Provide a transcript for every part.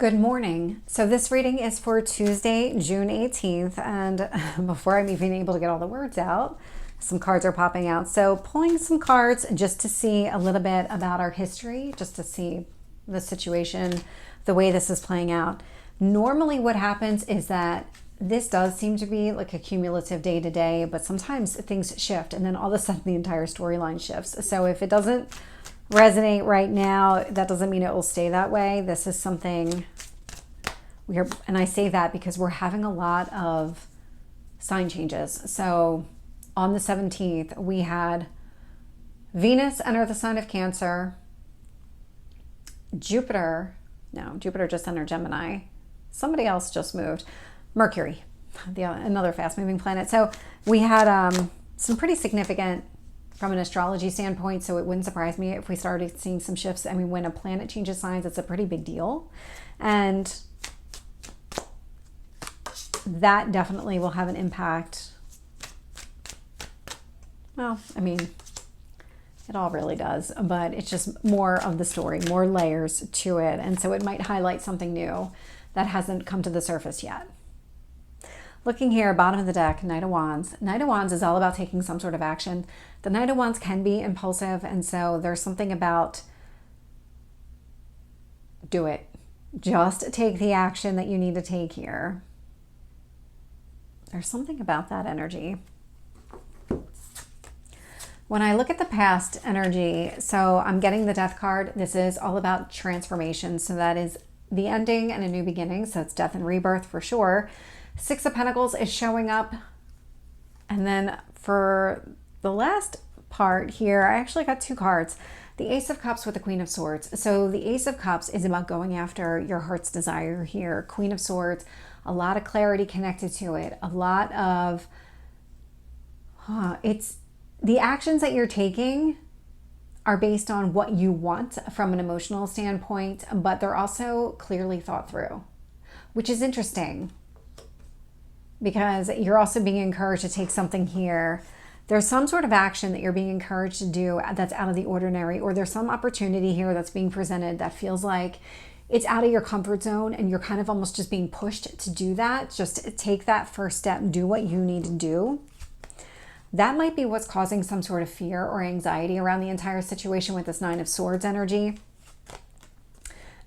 Good morning. So this reading is for Tuesday, June 18th. And before I'm even able to get all the words out, some cards are popping out. So pulling some cards just to see a little bit about our history, just to see the situation, the way this is playing out. Normally what happens is that this does seem to be like a cumulative day to day, but sometimes things shift and then all of a sudden the entire storyline shifts. So if it doesn't resonate right now, that doesn't mean it will stay that way. This is something weird, and I say that because we're having a lot of sign changes. So on the 17th, we had Venus enter the sign of Cancer, Jupiter just entered Gemini. Somebody else just moved. Mercury, another fast-moving planet. So we had some pretty significant from an astrology standpoint, so it wouldn't surprise me if we started seeing some shifts. I mean, when a planet changes signs, it's a pretty big deal. And that definitely will have an impact. Well, I mean, it all really does, but it's just more of the story, more layers to it. And so it might highlight something new that hasn't come to the surface yet. Looking here, bottom of the deck, Knight of Wands. Knight of Wands is all about taking some sort of action. The Knight of Wands can be impulsive, and so there's something about do it. Just take the action that you need to take here. There's something about that energy. When I look at the past energy, so I'm getting the Death card. This is all about transformation. So that is the ending and a new beginning. So it's death and rebirth for sure. Six of Pentacles is showing up. And then for the last part here, I actually got two cards. The Ace of Cups with the Queen of Swords. So the Ace of Cups is about going after your heart's desire here. Queen of Swords, a lot of clarity connected to it. A lot of, it's the actions that you're taking are based on what you want from an emotional standpoint, but they're also clearly thought through, which is interesting because you're also being encouraged to take something here. There's some sort of action that you're being encouraged to do that's out of the ordinary, or there's some opportunity here that's being presented that feels like it's out of your comfort zone and you're kind of almost just being pushed to do that. Just take that first step, do what you need to do. That might be what's causing some sort of fear or anxiety around the entire situation with this Nine of Swords energy.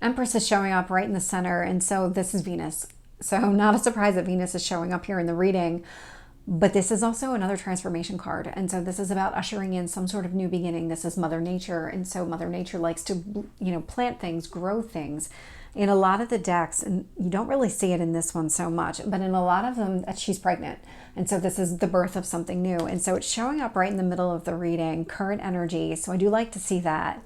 Empress is showing up right in the center, and so this is Venus. So not a surprise that Venus is showing up here in the reading, but this is also another transformation card. And so this is about ushering in some sort of new beginning. This is Mother Nature. And so Mother Nature likes to, plant things, grow things. In a lot of the decks, and you don't really see it in this one so much, but in a lot of them, she's pregnant. And so this is the birth of something new. And so it's showing up right in the middle of the reading, current energy. So I do like to see that.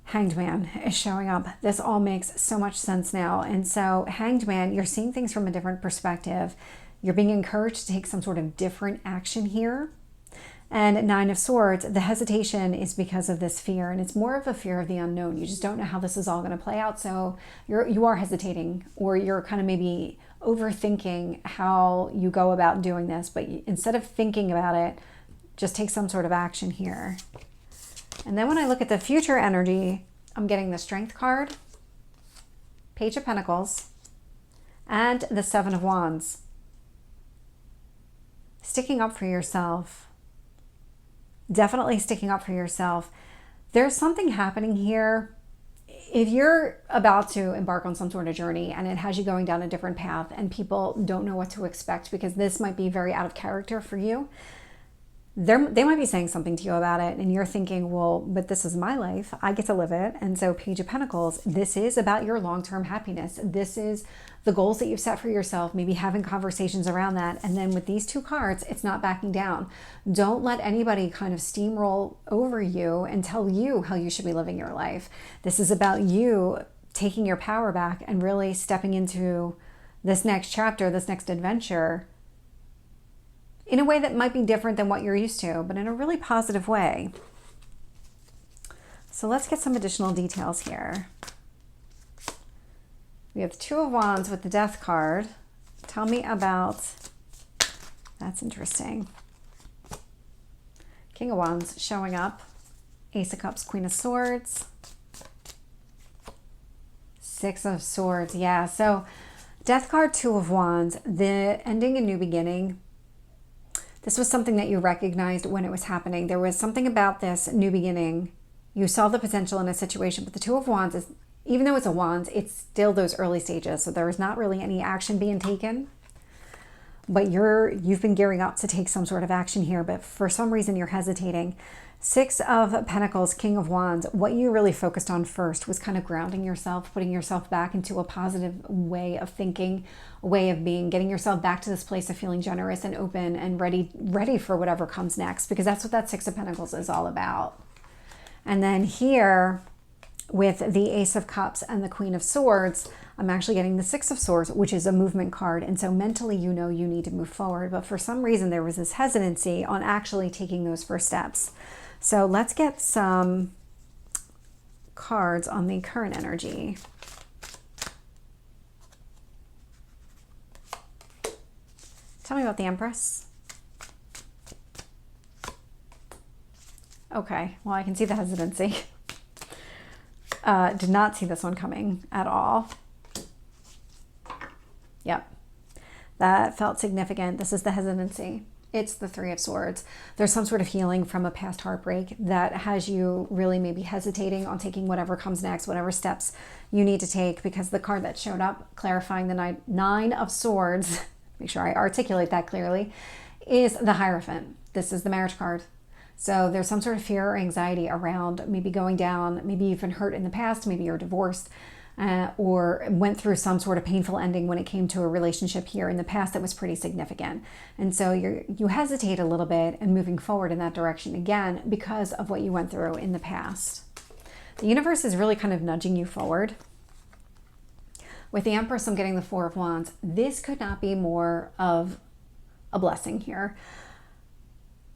Hanged Man is showing up. This all makes so much sense now. And so Hanged Man, you're seeing things from a different perspective. You're being encouraged to take some sort of different action here. And Nine of Swords, the hesitation is because of this fear, and it's more of a fear of the unknown. You just don't know how this is all going to play out. So you are hesitating, or you're kind of maybe overthinking how you go about doing this. But instead of thinking about it, just take some sort of action here. And then when I look at the future energy, I'm getting the Strength card, Page of Pentacles, and the Seven of Wands. Sticking up for yourself. Definitely sticking up for yourself. There's something happening here. If you're about to embark on some sort of journey and it has you going down a different path and people don't know what to expect because this might be very out of character for you, they might be saying something to you about it and you're thinking, well, but this is my life. I get to live it. And so Page of Pentacles, this is about your long-term happiness. This is the goals that you've set for yourself, maybe having conversations around that. And then with these two cards, it's not backing down. Don't let anybody kind of steamroll over you and tell you how you should be living your life. This is about you taking your power back and really stepping into this next chapter, this next adventure, in a way that might be different than what you're used to, but in a really positive way. So let's get some additional details here. We have Two of Wands with the Death card. Tell me about, that's interesting. King of Wands showing up. Ace of Cups, Queen of Swords. Six of Swords. Yeah, so Death card, Two of Wands, the ending and new beginning. This was something that you recognized when it was happening. There was something about this new beginning. You saw the potential in a situation, but the Two of Wands is, even though it's a Wands, it's still those early stages. So there is not really any action being taken, but you've been gearing up to take some sort of action here, but for some reason you're hesitating. Six of Pentacles, King of Wands. What you really focused on first was kind of grounding yourself, putting yourself back into a positive way of thinking, a way of being, getting yourself back to this place of feeling generous and open and ready for whatever comes next, because that's what that Six of Pentacles is all about. And then here with the Ace of Cups and the Queen of Swords, I'm actually getting the Six of Swords, which is a movement card. And so mentally, you know, you need to move forward. But for some reason, there was this hesitancy on actually taking those first steps. So let's get some cards on the current energy. Tell me about the Empress. Okay, well, I can see the hesitancy. Did not see this one coming at all. Yep, that felt significant. This is the hesitancy. It's the Three of Swords. There's some sort of healing from a past heartbreak that has you really maybe hesitating on taking whatever comes next, whatever steps you need to take, because the card that showed up clarifying the Nine of Swords, make sure I articulate that clearly, is the Hierophant. This is the marriage card. So there's some sort of fear or anxiety around maybe going down, maybe you've been hurt in the past, maybe you're divorced, or went through some sort of painful ending when it came to a relationship here in the past that was pretty significant. And so you hesitate a little bit in moving forward in that direction again because of what you went through in the past. The universe is really kind of nudging you forward. With the Empress, I'm getting the Four of Wands. This could not be more of a blessing here.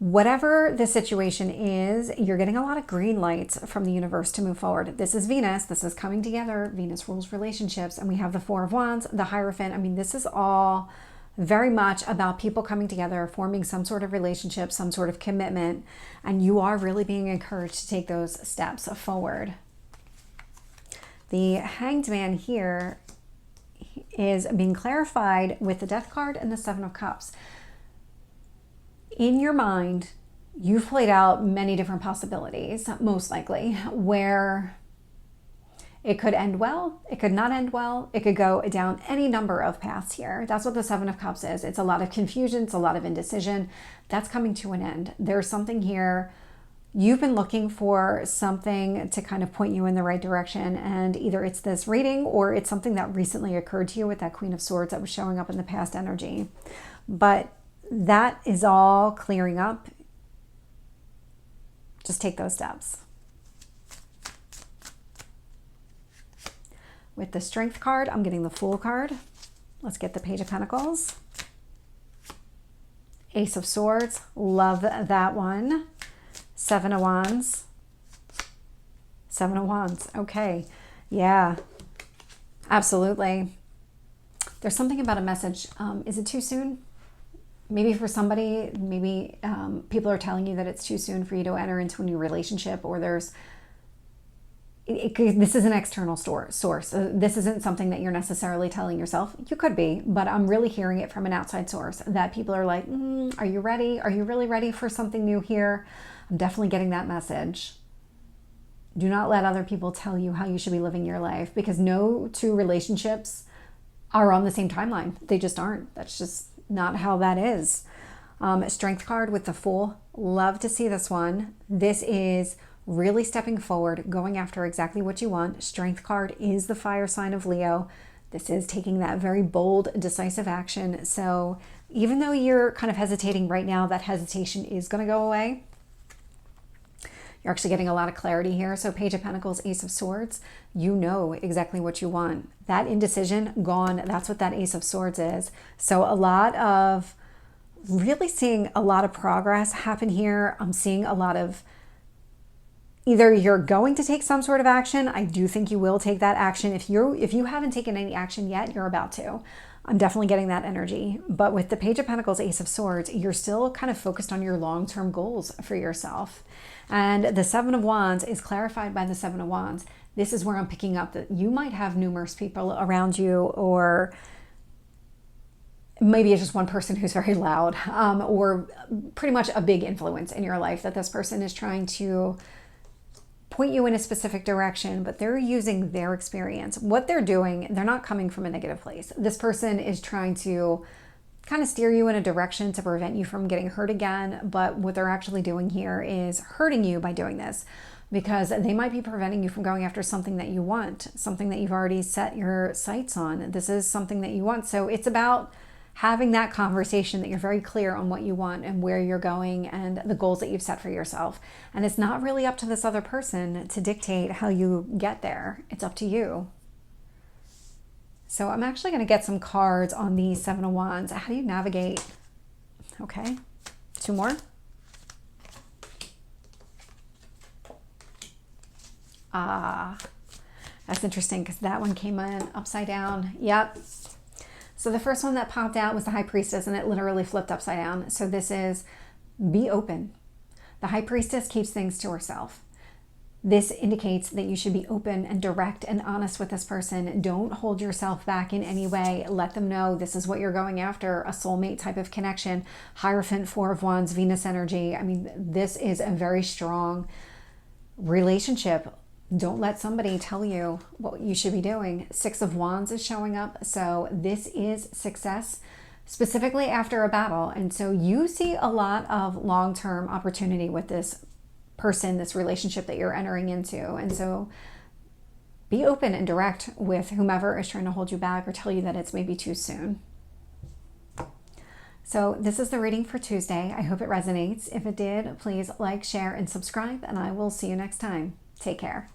Whatever the situation is, you're getting a lot of green lights from the universe to move forward. This is Venus. This is coming together. Venus rules relationships. And we have the Four of Wands, the Hierophant. I mean, this is all very much about people coming together, forming some sort of relationship, some sort of commitment. And you are really being encouraged to take those steps forward. The Hanged Man here is being clarified with the Death card and the Seven of Cups. In your mind, you've played out many different possibilities, most likely, where it could end well, it could not end well, it could go down any number of paths here. That's what the Seven of Cups is. It's a lot of confusion, it's a lot of indecision. That's coming to an end. There's something here. You've been looking for something to kind of point you in the right direction, and either it's this reading or it's something that recently occurred to you with that Queen of Swords that was showing up in the past energy. But that is all clearing up. Just take those steps. With the Strength card, I'm getting the Fool card. Let's get the Page of Pentacles. Ace of Swords, love that one. Seven of Wands. Seven of Wands, okay. Yeah, absolutely. There's something about a message. Is it too soon? Maybe for somebody, maybe people are telling you that it's too soon for you to enter into a new relationship, or this is an external source. This isn't something that you're necessarily telling yourself. You could be, but I'm really hearing it from an outside source that people are like, are you ready? Are you really ready for something new here? I'm definitely getting that message. Do not let other people tell you how you should be living your life, because no two relationships are on the same timeline. They just aren't. That's just not how that is. Strength card with the Fool. Love to see this one. This is really stepping forward, going after exactly what you want. Strength card is the fire sign of Leo. This is taking that very bold, decisive action. So even though you're kind of hesitating right now, that hesitation is going to go away. You're actually getting a lot of clarity here. So Page of Pentacles, Ace of Swords, you know exactly what you want. That indecision, gone. That's what that Ace of Swords is. So a lot of, really seeing a lot of progress happen here. I'm seeing a lot of, either you're going to take some sort of action. I do think you will take that action. If you haven't taken any action yet, you're about to. I'm definitely getting that energy. But with the Page of Pentacles, Ace of Swords, you're still kind of focused on your long-term goals for yourself. And the Seven of Wands is clarified by the Seven of Wands. this is where I'm picking up that you might have numerous people around you, or maybe it's just one person who's very loud, or pretty much a big influence in your life, that this person is trying to point you in a specific direction, but they're using their experience. What they're doing, they're not coming from a negative place. This person is trying to kind of steer you in a direction to prevent you from getting hurt again, but what they're actually doing here is hurting you by doing this, because they might be preventing you from going after something that you want, something that you've already set your sights on. This is something that you want. So it's about having that conversation, that you're very clear on what you want and where you're going and the goals that you've set for yourself. And it's not really up to this other person to dictate how you get there. It's up to you. So I'm actually going to get some cards on the Seven of Wands. How do you navigate? Okay, 2 more. That's interesting because that one came in upside down. Yep. So the first one that popped out was the High Priestess, and it literally flipped upside down. So this is be open. The High Priestess keeps things to herself. This indicates that you should be open and direct and honest with this person. Don't hold yourself back in any way. Let them know this is what you're going after, a soulmate type of connection. Hierophant, 4 of Wands, Venus energy. I mean, this is a very strong relationship. Don't let somebody tell you what you should be doing. 6 of Wands is showing up. So this is success, specifically after a battle. And so you see a lot of long-term opportunity with this person, this relationship that you're entering into. And so be open and direct with whomever is trying to hold you back or tell you that it's maybe too soon. So this is the reading for Tuesday. I hope it resonates. If it did, please like, share, and subscribe, and I will see you next time. Take care.